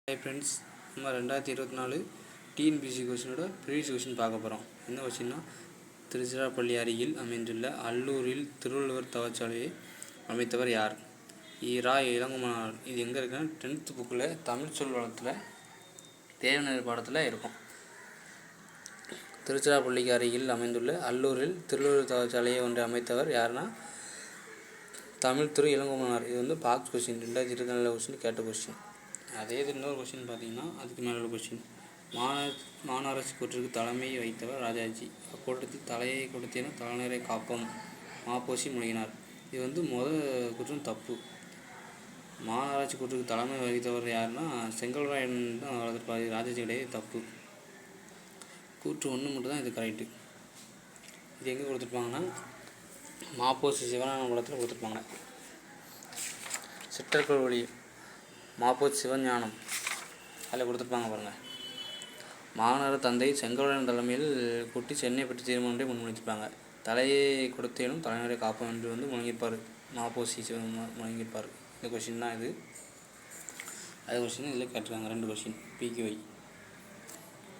Hi friends, நம்ம 2024 TNPSC கொஸ்டினோட previous question பார்க்க போகிறோம். என்ன கொஸ்டின்னா, திருச்சிராப்பள்ளி அருகில் அமைந்துள்ள அல்லூரில் திருவள்ளுவர் தவச்சாலையை அமைத்தவர் யார்? இரா இளங்குமனார். இது எங்கே இருக்குன்னா 10th புக்கில் தமிழ் சொல் வளத்தில் தேவநேர் பாடத்தில் இருக்கும். திருச்சிராப்பள்ளிக்கு அருகில் அமைந்துள்ள அல்லூரில் திருவள்ளுவர் தவச்சாலையை ஒன்றை அமைத்தவர் யாருன்னா தமிழ் திரு இளங்குமனார். இது பாக்ஸ் கொஸ்டின், 2024 கொஸ்டின் கேட்ட கொஸ்டின். அதே இது இன்னொரு கொஸ்டின் பார்த்தீங்கன்னா, அதுக்கு மேலே உள்ள கொஸ்டின், மாநகராட்சி கூற்றிற்கு தலைமை வைத்தவர் ராஜாஜி. அக்கூட்டத்தில் தலையை கொடுத்தேனும் தலைநரை காப்போம் மாப்போசி முழங்கினார். இது முதல் குற்றம் தப்பு. மாநகராட்சி கூற்றுக்கு தலைமை வகித்தவர் யாருன்னா செங்கல்ராயன் தான் வளர்த்துருப்பாரு. ராஜாஜி கிடையாது, தப்பு. கூற்று 1 மட்டும் தான் இது கரெக்டு. இது எங்கே கொடுத்துருப்பாங்கன்னா மாப்போசி சிவஞான குலத்தில் கொடுத்துருப்பாங்க. சிற்றர்கள் வழி மாப்போசி சிவஞானம் அதில் கொடுத்துருப்பாங்க பாருங்கள். மாநகர தந்தை செங்கோடன் தலைமையில் கூட்டி சென்னை பற்றி தீர்மானத்தை முன்மொழித்திருப்பாங்க. தலையை கொடுத்தேனும் தலைநரை காப்போம் என்று முழங்கியிருப்பார். மாப்போசி முழங்கியிருப்பார். இந்த கொஸ்டின் தான் இது. அது கொஸ்டின் இதில் கேட்டிருக்காங்க. 2 கொஸ்டின் பிக்யூஐ.